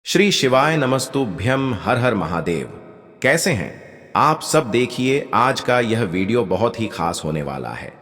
श्री शिवाय नमस्तुभ्यम। हर हर महादेव। कैसे हैं आप सब? देखिए, आज का यह वीडियो बहुत ही खास होने वाला है।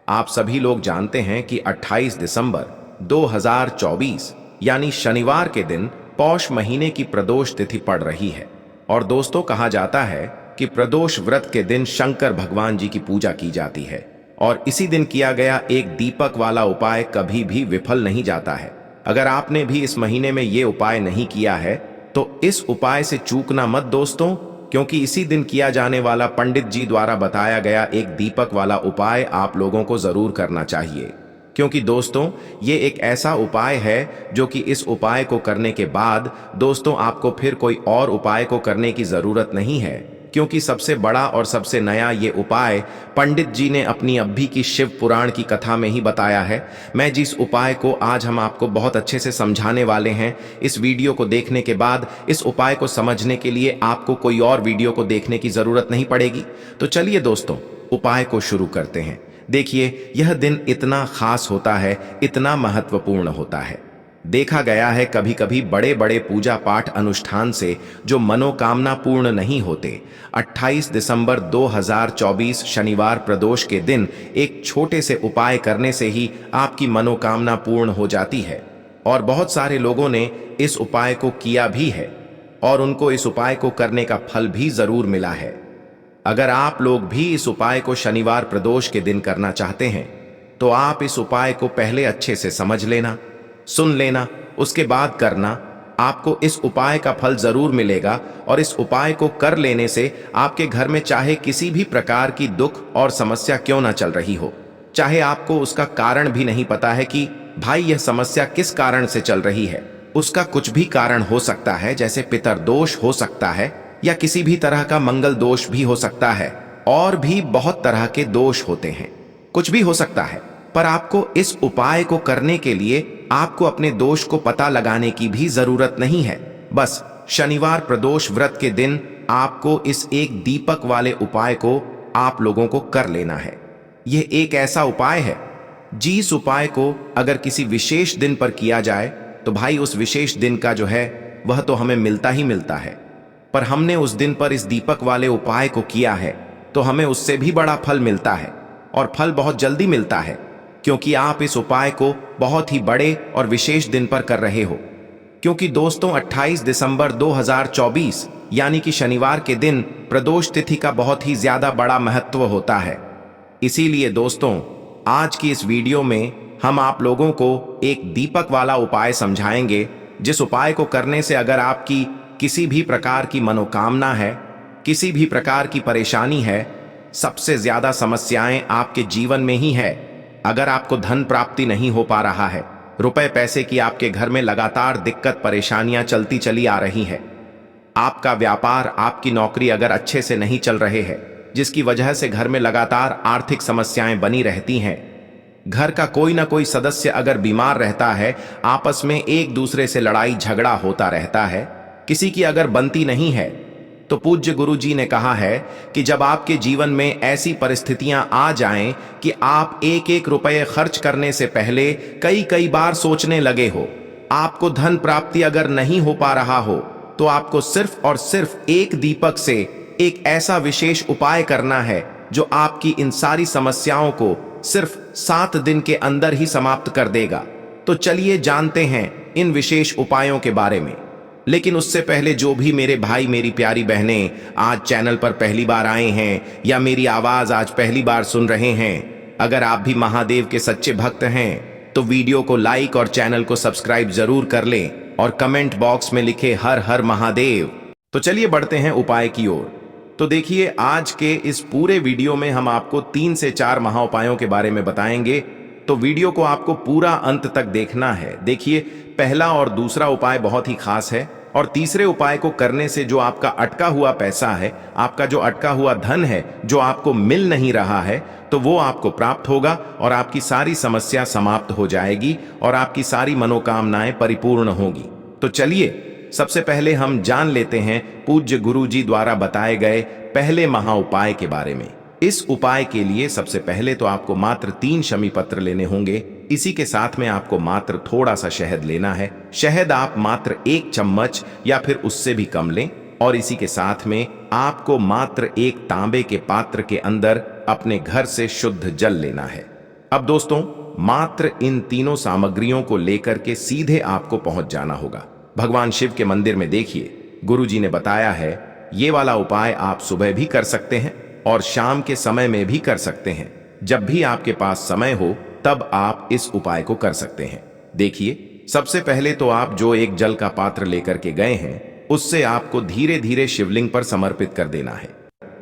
आप सभी लोग जानते हैं कि 28 दिसंबर 2024 यानी शनिवार के दिन पौष महीने की प्रदोष तिथि पड़ रही है। और दोस्तों, कहा जाता है कि प्रदोष व्रत के दिन शंकर भगवान जी की पूजा की जाती है और इसी दिन किया गया एक दीपक वाला उपाय कभी भी विफल नहीं जाता है। अगर आपने भी इस महीने में ये उपाय नहीं किया है तो इस उपाय से चूकना मत दोस्तों, क्योंकि इसी दिन किया जाने वाला पंडित जी द्वारा बताया गया एक दीपक वाला उपाय आप लोगों को जरूर करना चाहिए। क्योंकि दोस्तों, ये एक ऐसा उपाय है जो कि इस उपाय को करने के बाद दोस्तों आपको फिर कोई और उपाय को करने की जरूरत नहीं है, क्योंकि सबसे बड़ा और सबसे नया ये उपाय पंडित जी ने अपनी अभी की शिव पुराण की कथा में ही बताया है। मैं जिस उपाय को आज हम आपको बहुत अच्छे से समझाने वाले हैं, इस वीडियो को देखने के बाद इस उपाय को समझने के लिए आपको कोई और वीडियो को देखने की जरूरत नहीं पड़ेगी। तो चलिए दोस्तों, उपाय को शुरू करते हैं। देखिए, यह दिन इतना खास होता है, इतना महत्वपूर्ण होता है। देखा गया है कभी कभी बड़े बड़े पूजा पाठ अनुष्ठान से जो मनोकामना पूर्ण नहीं होते, 28 दिसंबर 2024 शनिवार प्रदोष के दिन एक छोटे से उपाय करने से ही आपकी मनोकामना पूर्ण हो जाती है। और बहुत सारे लोगों ने इस उपाय को किया भी है और उनको इस उपाय को करने का फल भी जरूर मिला है। अगर आप लोग भी इस उपाय को शनिवार प्रदोष के दिन करना चाहते हैं तो आप इस उपाय को पहले अच्छे से समझ लेना, सुन लेना, उसके बाद करना। आपको इस उपाय का फल जरूर मिलेगा और इस उपाय को कर लेने से आपके घर में चाहे किसी भी प्रकार की दुख और समस्या क्यों ना चल रही हो, चाहे आपको उसका कारण भी नहीं पता है कि भाई यह समस्या किस कारण से चल रही है, उसका कुछ भी कारण हो सकता है, जैसे पितरदोष हो सकता है या किसी भी तरह का मंगल दोष भी हो सकता है, और भी बहुत तरह के दोष होते हैं, कुछ भी हो सकता है। पर आपको इस उपाय को करने के लिए आपको अपने दोष को पता लगाने की भी जरूरत नहीं है। बस शनिवार प्रदोष व्रत के दिन आपको इस एक दीपक वाले उपाय को आप लोगों को कर लेना है। यह एक ऐसा उपाय है जिस उपाय को अगर किसी विशेष दिन पर किया जाए तो भाई उस विशेष दिन का जो है वह तो हमें मिलता ही मिलता है। पर हमने उस दिन पर इस दीपक वाले उपाय को किया है तो हमें उससे भी बड़ा फल मिलता है, और फल बहुत जल्दी मिलता है, क्योंकि आप इस उपाय को बहुत ही बड़े और विशेष दिन पर कर रहे हो। क्योंकि दोस्तों, 28 दिसंबर 2024 यानी कि शनिवार के दिन प्रदोष तिथि का बहुत ही ज्यादा बड़ा महत्व होता है। इसीलिए दोस्तों, आज की इस वीडियो में हम आप लोगों को एक दीपक वाला उपाय समझाएंगे, जिस उपाय को करने से अगर आपकी किसी भी प्रकार की मनोकामना है, किसी भी प्रकार की परेशानी है, सबसे ज्यादा समस्याएं आपके जीवन में ही है। अगर आपको धन प्राप्ति नहीं हो पा रहा है, रुपए पैसे की आपके घर में लगातार दिक्कत परेशानियां चलती चली आ रही है, आपका व्यापार, आपकी नौकरी अगर अच्छे से नहीं चल रहे हैं, जिसकी वजह से घर में लगातार आर्थिक समस्याएं बनी रहती हैं, घर का कोई ना कोई सदस्य अगर बीमार रहता है, आपस में एक दूसरे से लड़ाई झगड़ा होता रहता है, किसी की अगर बनती नहीं है, तो पूज्य गुरु जी ने कहा है कि जब आपके जीवन में ऐसी परिस्थितियां आ जाएं कि आप एक एक रुपये खर्च करने से पहले कई कई बार सोचने लगे हो, आपको धन प्राप्ति अगर नहीं हो पा रहा हो, तो आपको सिर्फ और सिर्फ एक दीपक से एक ऐसा विशेष उपाय करना है जो आपकी इन सारी समस्याओं को सिर्फ 7 दिन के अंदर ही समाप्त कर देगा। तो चलिए जानते हैं इन विशेष उपायों के बारे में। लेकिन उससे पहले जो भी मेरे भाई, मेरी प्यारी बहनें आज चैनल पर पहली बार आए हैं या मेरी आवाज आज पहली बार सुन रहे हैं, अगर आप भी महादेव के सच्चे भक्त हैं तो वीडियो को लाइक और चैनल को सब्सक्राइब जरूर कर लें और कमेंट बॉक्स में लिखे हर हर महादेव। तो चलिए बढ़ते हैं उपाय की ओर। तो देखिए, आज के इस पूरे वीडियो में हम आपको 3 से 4 महाउपायों के बारे में बताएंगे, तो वीडियो को आपको पूरा अंत तक देखना है। देखिए, पहला और दूसरा उपाय बहुत ही खास है, और तीसरे उपाय को करने से जो आपका अटका हुआ पैसा है, आपका जो अटका हुआ धन है, जो आपको मिल नहीं रहा है, तो वो आपको प्राप्त होगा और आपकी सारी समस्या समाप्त हो जाएगी और आपकी सारी मनोकामनाएं परिपूर्ण होगी। तो चलिए, सबसे पहले हम जान लेते हैं पूज्य गुरु जी द्वारा बताए गए पहले महाउपाय के बारे में। इस उपाय के लिए सबसे पहले तो आपको मात्र 3 शमी पत्र लेने होंगे। इसी के साथ में आपको मात्र थोड़ा सा शहद लेना है। शहद आप मात्र 1 चम्मच या फिर उससे भी कम लें। और इसी के साथ में आपको मात्र एक तांबे के पात्र के अंदर अपने घर से शुद्ध जल लेना है। अब दोस्तों, मात्र इन तीनों सामग्रियों को लेकर के सीधे आपको पहुंच जाना होगा भगवान शिव के मंदिर में। देखिए, गुरुजी ने बताया है ये वाला उपाय आप सुबह भी कर सकते हैं और शाम के समय में भी कर सकते हैं। जब भी आपके पास समय हो तब आप इस उपाय को कर सकते हैं। देखिए, सबसे पहले तो आप जो एक जल का पात्र लेकर के गए हैं उससे आपको धीरे धीरे शिवलिंग पर समर्पित कर देना है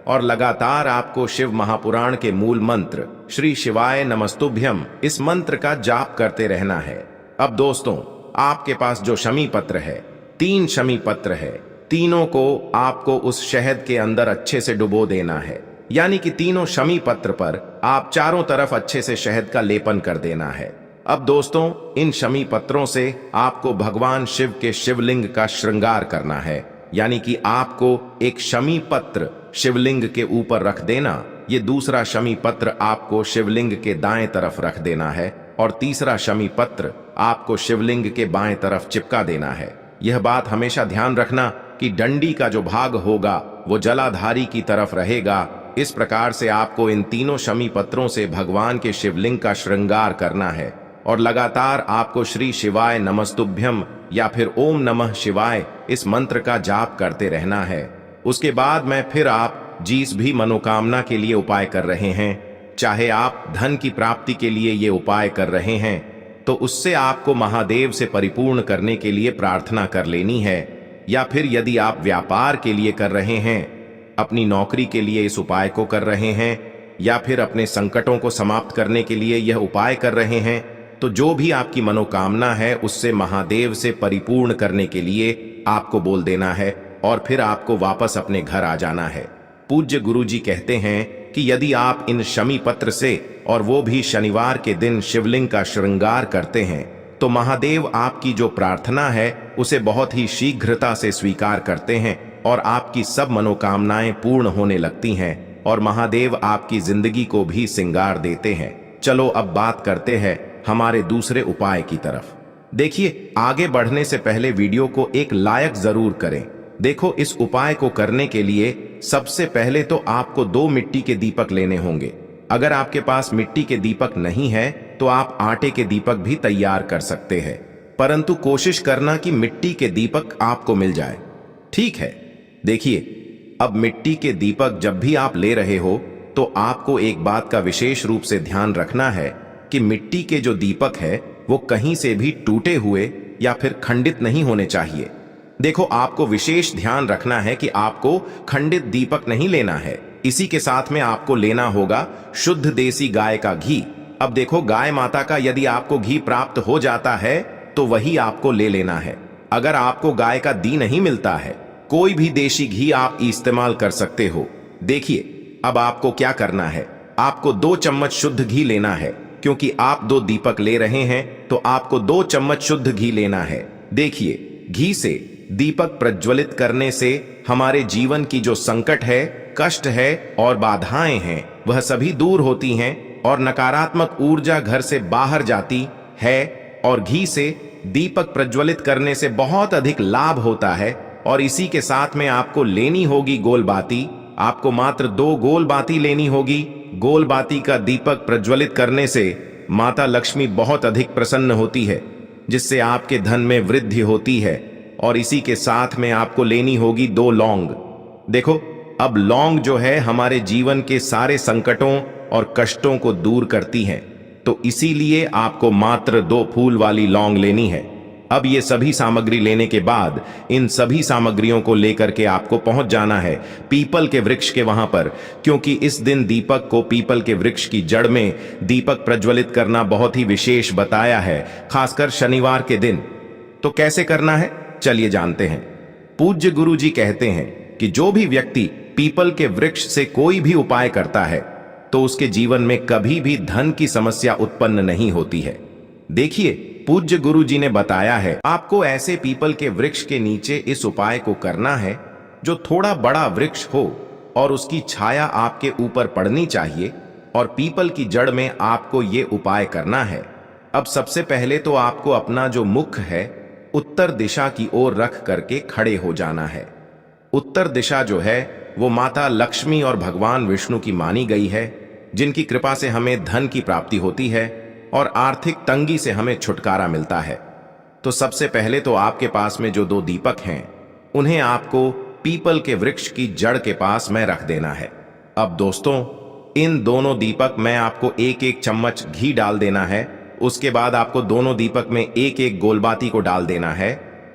और लगातार आपको शिव महापुराण के मूल मंत्र श्री शिवाय नमस्तुभ्यम इस मंत्र का जाप करते रहना है। अब दोस्तों, आपके पास जो शमी पत्र है, 3 शमी पत्र है, तीनों को आपको उस शहद के अंदर अच्छे से डुबो देना है। यानी कि तीनों शमी पत्र पर आप चारों तरफ अच्छे से शहद का लेपन कर देना है। अब दोस्तों, इन शमी पत्रों से आपको भगवान शिव के शिवलिंग का श्रृंगार करना है। यानी कि आपको एक शमी पत्र शिवलिंग के ऊपर रख देना, ये दूसरा शमी पत्र आपको शिवलिंग के दाएं तरफ रख देना है और तीसरा शमी पत्र आपको शिवलिंग के बाएं तरफ चिपका देना है। यह बात हमेशा ध्यान रखना कि डंडी का जो भाग होगा वो जलाधारी की तरफ रहेगा। इस प्रकार से आपको इन तीनों शमी पत्रों से भगवान के शिवलिंग का श्रृंगार करना है और लगातार आपको श्री शिवाय नमस्तुभ्यम या फिर ओम नमः शिवाय इस मंत्र का जाप करते रहना है। उसके बाद में फिर आप जिस भी मनोकामना के लिए उपाय कर रहे हैं, चाहे आप धन की प्राप्ति के लिए ये उपाय कर रहे हैं, तो उससे आपको महादेव से परिपूर्ण करने के लिए प्रार्थना कर लेनी है। या फिर यदि आप व्यापार के लिए कर रहे हैं, अपनी नौकरी के लिए इस उपाय को कर रहे हैं, या फिर अपने संकटों को समाप्त करने के लिए यह उपाय कर रहे हैं, तो जो भी आपकी मनोकामना है उससे महादेव से परिपूर्ण करने के लिए आपको बोल देना है और फिर आपको वापस अपने घर आ जाना है। पूज्य गुरुजी कहते हैं कि यदि आप इन शमी पत्र से और वो भी शनिवार के दिन शिवलिंग का श्रृंगार करते हैं तो महादेव आपकी जो प्रार्थना है उसे बहुत ही शीघ्रता से स्वीकार करते हैं और आपकी सब मनोकामनाएं पूर्ण होने लगती हैं और महादेव आपकी जिंदगी को भी सिंगार देते हैं। चलो अब बात करते हैं हमारे दूसरे उपाय की तरफ। देखिए, आगे बढ़ने से पहले वीडियो को एक लाइक जरूर करें। देखो, इस उपाय को करने के लिए सबसे पहले तो आपको 2 मिट्टी के दीपक लेने होंगे। अगर आपके पास मिट्टी के दीपक नहीं है तो आप आटे के दीपक भी तैयार कर सकते हैं, परंतु कोशिश करना कि मिट्टी के दीपक आपको मिल जाए। ठीक है, देखिए, अब मिट्टी के दीपक जब भी आप ले रहे हो तो आपको एक बात का विशेष रूप से ध्यान रखना है कि मिट्टी के जो दीपक है वो कहीं से भी टूटे हुए या फिर खंडित नहीं होने चाहिए। देखो, आपको विशेष ध्यान रखना है कि आपको खंडित दीपक नहीं लेना है। इसी के साथ में आपको लेना होगा शुद्ध देसी गाय का घी। अब देखो, गाय माता का यदि आपको घी प्राप्त हो जाता है तो वही आपको ले लेना है। अगर आपको गाय का घी नहीं मिलता है, कोई भी देसी घी आप इस्तेमाल कर सकते हो। देखिए, अब आपको क्या करना है, आपको 2 चम्मच शुद्ध घी लेना है। क्योंकि आप 2 दीपक ले रहे हैं तो आपको 2 चम्मच शुद्ध घी लेना है। देखिए, घी से दीपक प्रज्वलित करने से हमारे जीवन की जो संकट है, कष्ट है और बाधाएं हैं वह सभी दूर होती हैं और नकारात्मक ऊर्जा घर से बाहर जाती है। और घी से दीपक प्रज्वलित करने से बहुत अधिक लाभ होता है। और इसी के साथ में आपको लेनी होगी गोल बाती। आपको मात्र 2 गोल बाती लेनी होगी। गोल बाती का दीपक प्रज्वलित करने से माता लक्ष्मी बहुत अधिक प्रसन्न होती है, जिससे आपके धन में वृद्धि होती है। और इसी के साथ में आपको लेनी होगी 2 लौंग। देखो, अब लौंग जो है हमारे जीवन के सारे संकटों और कष्टों को दूर करती है, तो इसीलिए आपको मात्र 2 फूल वाली लौंग लेनी है। अब ये सभी सामग्री लेने के बाद इन सभी सामग्रियों को लेकर के आपको पहुंच जाना है पीपल के वृक्ष के वहां पर, क्योंकि इस दिन दीपक को पीपल के वृक्ष की जड़ में दीपक प्रज्वलित करना बहुत ही विशेष बताया है, खासकर शनिवार के दिन। तो कैसे करना है, चलिए जानते हैं। पूज्य गुरु जी कहते हैं कि जो भी व्यक्ति पीपल के वृक्ष से कोई भी उपाय करता है तो उसके जीवन में कभी भी धन की समस्या उत्पन्न नहीं होती है। देखिए, पूज्य गुरु जी ने बताया है आपको ऐसे पीपल के वृक्ष के नीचे इस उपाय को करना है जो थोड़ा बड़ा वृक्ष हो और उसकी छाया आपके ऊपर पड़नी चाहिए और पीपल की जड़ में आपको ये उपाय करना है। अब सबसे पहले तो आपको अपना जो मुख है उत्तर दिशा की ओर रख करके खड़े हो जाना है। उत्तर दिशा जो है वो माता लक्ष्मी और भगवान विष्णु की मानी गई है, जिनकी कृपा से हमें धन की प्राप्ति होती है और आर्थिक तंगी से हमें छुटकारा मिलता है। तो सबसे पहले तो आपके पास में जो 2 दीपक हैं उन्हें आपको पीपल के वृक्ष की जड़ के पास में रख देना है। अब दोस्तों, इन दोनों दीपक में आपको एक एक चम्मच घी डाल देना है। उसके बाद आपको दोनों दीपक में एक एक गोलबाती को डाल देना है।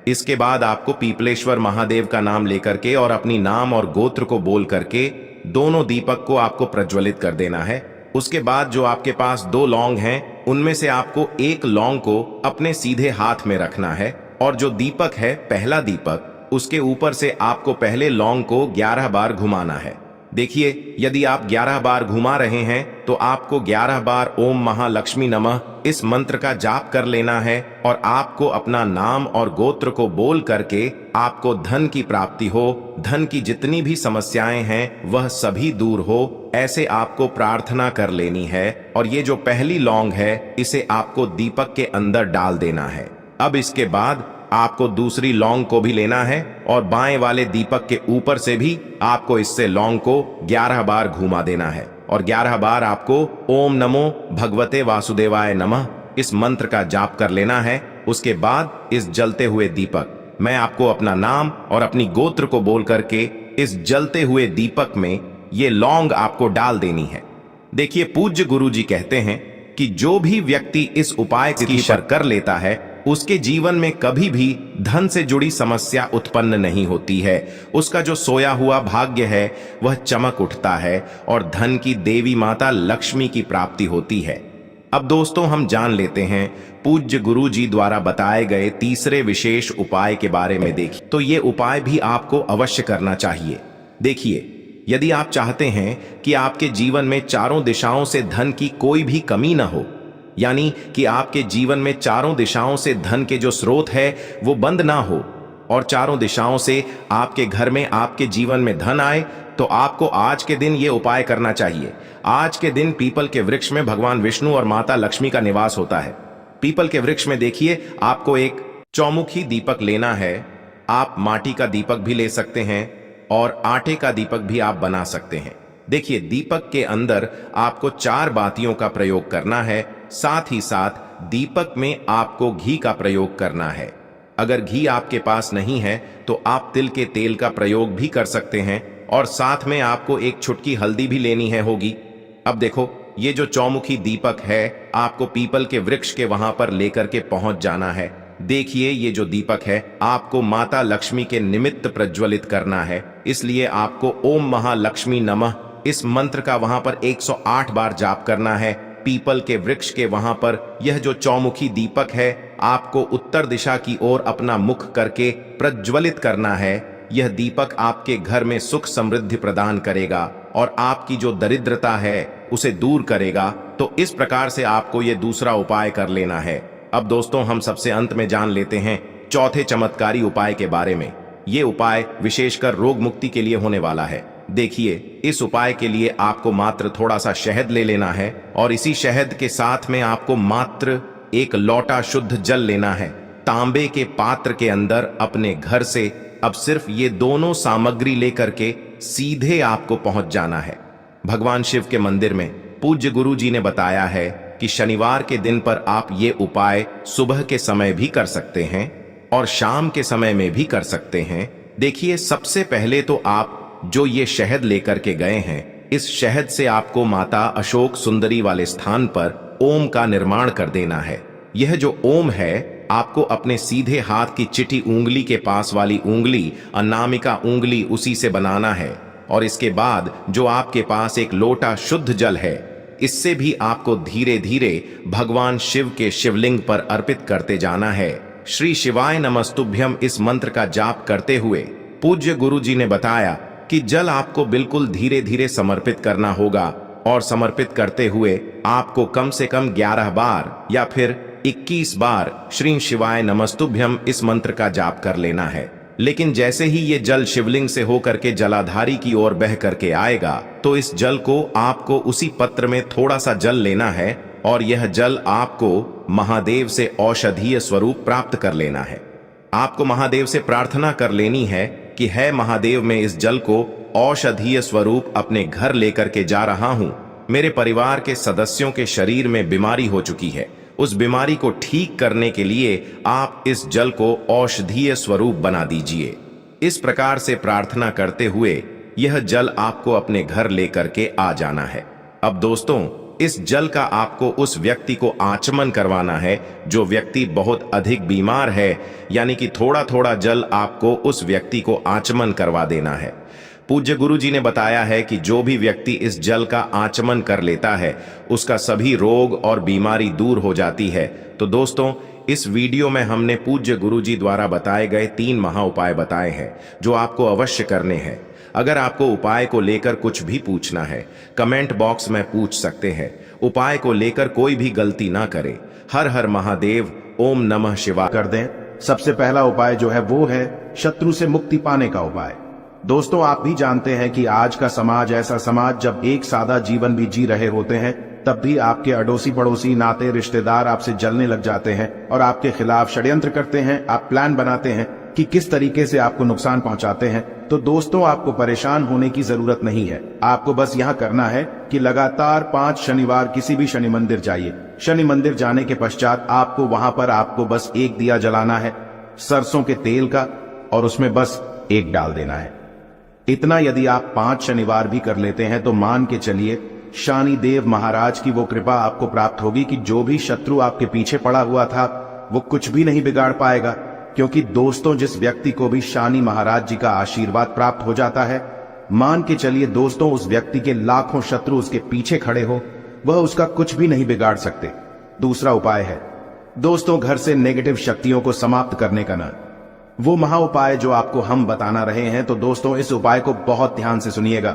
इसके बाद आपको पीपलेश्वर महादेव का नाम लेकर के और अपनी नाम और गोत्र को बोल करके दोनों दीपक को आपको प्रज्वलित कर देना है। उसके बाद जो आपके पास 2 लौंग हैं उनमें से आपको एक लौंग को अपने सीधे हाथ में रखना है और जो दीपक है पहला दीपक, उसके ऊपर से आपको पहले लौंग को 11 बार घुमाना है। देखिए, यदि आप 11 बार घुमा रहे हैं तो आपको 11 बार ओम महालक्ष्मी नमः इस मंत्र का जाप कर लेना है और आपको अपना नाम और गोत्र को बोल करके आपको धन की प्राप्ति हो, धन की जितनी भी समस्याएं हैं वह सभी दूर हो, ऐसे आपको प्रार्थना कर लेनी है। और ये जो पहली लौंग है इसे आपको दीपक के अंदर डाल देना है। अब इसके बाद आपको दूसरी लौंग को भी लेना है और बाएं वाले दीपक के ऊपर से भी आपको इससे लौंग को 11 बार घुमा देना है और 11 बार आपको ओम नमो भगवते वासुदेवाय नमः इस मंत्र का जाप कर लेना है। उसके बाद इस जलते हुए दीपक मैं आपको अपना नाम और अपनी गोत्र को बोल करके इस जलते हुए दीपक में ये लौंग आपको डाल देनी है। देखिए, पूज्य गुरु जी कहते हैं कि जो भी व्यक्ति इस उपाय की पर कर लेता है उसके जीवन में कभी भी धन से जुड़ी समस्या उत्पन्न नहीं होती है। उसका जो सोया हुआ भाग्य है वह चमक उठता है और धन की देवी माता लक्ष्मी की प्राप्ति होती है। अब दोस्तों, हम जान लेते हैं पूज्य गुरु जी द्वारा बताए गए तीसरे विशेष उपाय के बारे में। देखिए, तो ये उपाय भी आपको अवश्य करना चाहिए। देखिए, यदि आप चाहते हैं कि आपके जीवन में चारों दिशाओं से धन की कोई भी कमी न हो, यानी कि आपके जीवन में चारों दिशाओं से धन के जो स्रोत है वो बंद ना हो और चारों दिशाओं से आपके घर में आपके जीवन में धन आए, तो आपको आज के दिन ये उपाय करना चाहिए। आज के दिन पीपल के वृक्ष में भगवान विष्णु और माता लक्ष्मी का निवास होता है। पीपल के वृक्ष में देखिए, आपको एक चौमुखी दीपक लेना है। आप माटी का दीपक भी ले सकते हैं और आटे का दीपक भी आप बना सकते हैं। देखिए, दीपक के अंदर आपको 4 बातियों का प्रयोग करना है। साथ ही साथ दीपक में आपको घी का प्रयोग करना है। अगर घी आपके पास नहीं है तो आप तिल के तेल का प्रयोग भी कर सकते हैं और साथ में आपको एक चुटकी हल्दी भी लेनी है होगी। अब देखो, ये जो चौमुखी दीपक है आपको पीपल के वृक्ष के वहां पर लेकर के पहुंच जाना है। देखिए, ये जो दीपक है आपको माता लक्ष्मी के निमित्त प्रज्वलित करना है, इसलिए आपको ओम महालक्ष्मी नमः इस मंत्र का वहां पर 108 बार जाप करना है। पीपल के वृक्ष के वहां पर यह जो चौमुखी दीपक है आपको उत्तर दिशा की ओर अपना मुख करके प्रज्वलित करना है। यह दीपक आपके घर में सुख समृद्धि प्रदान करेगा और आपकी जो दरिद्रता है उसे दूर करेगा। तो इस प्रकार से आपको यह दूसरा उपाय कर लेना है। अब दोस्तों, हम सबसे अंत में जान लेते हैं चौथे चमत्कारी उपाय के बारे में। ये उपाय विशेषकर रोग मुक्ति के लिए होने वाला है। देखिए, इस उपाय के लिए आपको मात्र थोड़ा सा शहद ले लेना है और इसी शहद के साथ में आपको मात्र एक लोटा शुद्ध जल लेना है। तांबे के पात्र के अंदर अपने घर से अब सिर्फ ये दोनों सामग्री लेकर के सीधे आपको पहुंच जाना है भगवान शिव के मंदिर में। पूज्य गुरु जी ने बताया है कि शनिवार के दिन पर आप ये उपाय सुबह के समय भी कर सकते हैं और शाम के समय में भी कर सकते हैं। देखिए, सबसे पहले तो आप जो ये शहद लेकर के गए हैं, इस शहद से आपको माता अशोक सुंदरी वाले स्थान पर ओम का निर्माण कर देना है। यह जो ओम है आपको अपने सीधे हाथ की चिटी उंगली के पास वाली उंगली, अनामिका उंगली, उसी से बनाना है। और इसके बाद जो आपके पास एक लोटा शुद्ध जल है, इससे भी आपको धीरे धीरे भगवान शिव के शिवलिंग पर अर्पित करते जाना है। श्री शिवाय नमस्तुभ्यम इस मंत्र का जाप करते हुए पूज्य गुरु जी ने बताया कि जल आपको बिल्कुल धीरे धीरे समर्पित करना होगा और समर्पित करते हुए आपको कम से कम 11 बार या फिर 21 बार श्री शिवाय नमस्तुभ्यम इस मंत्र का जाप कर लेना है। लेकिन जैसे ही ये जल शिवलिंग से होकर के जलाधारी की ओर बह करके आएगा तो इस जल को आपको उसी पत्र में थोड़ा सा जल लेना है और यह जल आपको महादेव से औषधीय स्वरूप प्राप्त कर लेना है। आपको महादेव से प्रार्थना कर लेनी है कि है महादेव, मैं इस जल को औषधीय स्वरूप अपने घर लेकर के जा रहा हूं। मेरे परिवार के सदस्यों के शरीर में बीमारी हो चुकी है, उस बीमारी को ठीक करने के लिए आप इस जल को औषधीय स्वरूप बना दीजिए। इस प्रकार से प्रार्थना करते हुए यह जल आपको अपने घर लेकर के आ जाना है। अब दोस्तों, इस जल का आपको उस व्यक्ति को आचमन करवाना है जो व्यक्ति बहुत अधिक बीमार है, यानी कि थोड़ा थोड़ा जल आपको उस व्यक्ति को आचमन करवा देना है। पूज्य गुरु जी ने बताया है कि जो भी व्यक्ति इस जल का आचमन कर लेता है उसका सभी रोग और बीमारी दूर हो जाती है। तो दोस्तों, इस वीडियो में हमने पूज्य गुरु जी द्वारा बताए गए 3 महा उपाय बताए हैं जो आपको अवश्य करने हैं। अगर आपको उपाय को लेकर कुछ भी पूछना है, कमेंट बॉक्स में पूछ सकते हैं। उपाय को लेकर कोई भी गलती ना करे। हर हर महादेव, ओम नमः शिवाय कर दें। सबसे पहला उपाय जो है वो है शत्रु से मुक्ति पाने का उपाय। दोस्तों, आप भी जानते हैं कि आज का समाज ऐसा समाज जब एक सादा जीवन भी जी रहे होते हैं तब भी आपके अड़ोसी पड़ोसी नाते रिश्तेदार आपसे जलने लग जाते हैं और आपके खिलाफ षड्यंत्र करते हैं। आप प्लान बनाते हैं कि किस तरीके से आपको नुकसान पहुंचाते हैं। तो दोस्तों, आपको परेशान होने की जरूरत नहीं है। आपको बस यह करना है कि लगातार 5 शनिवार किसी भी शनि मंदिर जाइए। शनि मंदिर जाने के पश्चात आपको वहां पर आपको बस एक दिया जलाना है सरसों के तेल का, और उसमें बस एक डाल देना है। इतना यदि आप 5 शनिवार भी कर लेते हैं तो मान के चलिए शनि देव महाराज की वो कृपा आपको प्राप्त होगी कि जो भी शत्रु आपके पीछे पड़ा हुआ था वो कुछ भी नहीं बिगाड़ पाएगा। क्योंकि दोस्तों, जिस व्यक्ति को भी शनि महाराज जी का आशीर्वाद प्राप्त हो जाता है, मान के चलिए दोस्तों, उस व्यक्ति के लाखों शत्रु उसके पीछे खड़े हो, वह उसका कुछ भी नहीं बिगाड़ सकते। दूसरा उपाय है दोस्तों, घर से नेगेटिव शक्तियों को समाप्त करने का ना वो महा उपाय जो आपको हम बताना रहे हैं। तो दोस्तों, इस उपाय को बहुत ध्यान से सुनिएगा।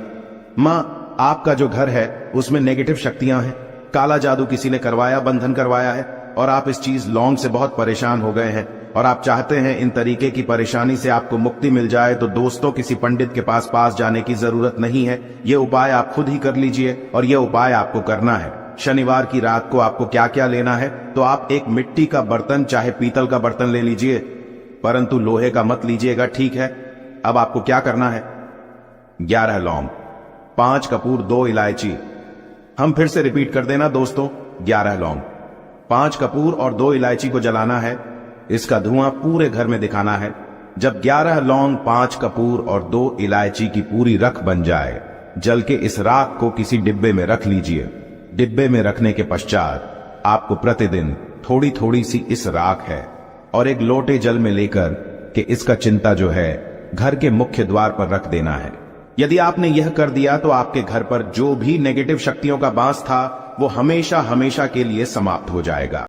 माँ, आपका जो घर है उसमें नेगेटिव शक्तियां हैं, काला जादू किसी ने करवाया, बंधन करवाया है, और आप इस चीज लॉन्ग से बहुत परेशान हो गए हैं और आप चाहते हैं इन तरीके की परेशानी से आपको मुक्ति मिल जाए। तो दोस्तों, किसी पंडित के पास जाने की जरूरत नहीं है। ये उपाय आप खुद ही कर लीजिए और ये उपाय आपको करना है। शनिवार की रात को आपको क्या क्या लेना है, तो आप एक मिट्टी का बर्तन, चाहे पीतल का बर्तन ले लीजिए, परंतु लोहे का मत लीजिएगा, ठीक है। अब आपको क्या करना है, 11 लौंग, 5 कपूर, 2 इलायची। हम फिर से रिपीट कर देना दोस्तों, 11 लौंग, 5 कपूर और 2 इलायची को जलाना है। इसका धुआं पूरे घर में दिखाना है। जब 11 लौंग, 5 कपूर और 2 इलायची की पूरी रख बन जाए, जल के इस राख को किसी डिब्बे में रख लीजिए। डिब्बे में रखने के पश्चात आपको प्रतिदिन थोड़ी थोड़ी सी इस राख है और एक लोटे जल में लेकर कि इसका चिंता जो है घर के मुख्य द्वार पर रख देना है। यदि आपने यह कर दिया तो आपके घर पर जो भी नेगेटिव शक्तियों का बास था वो हमेशा हमेशा के लिए समाप्त हो जाएगा।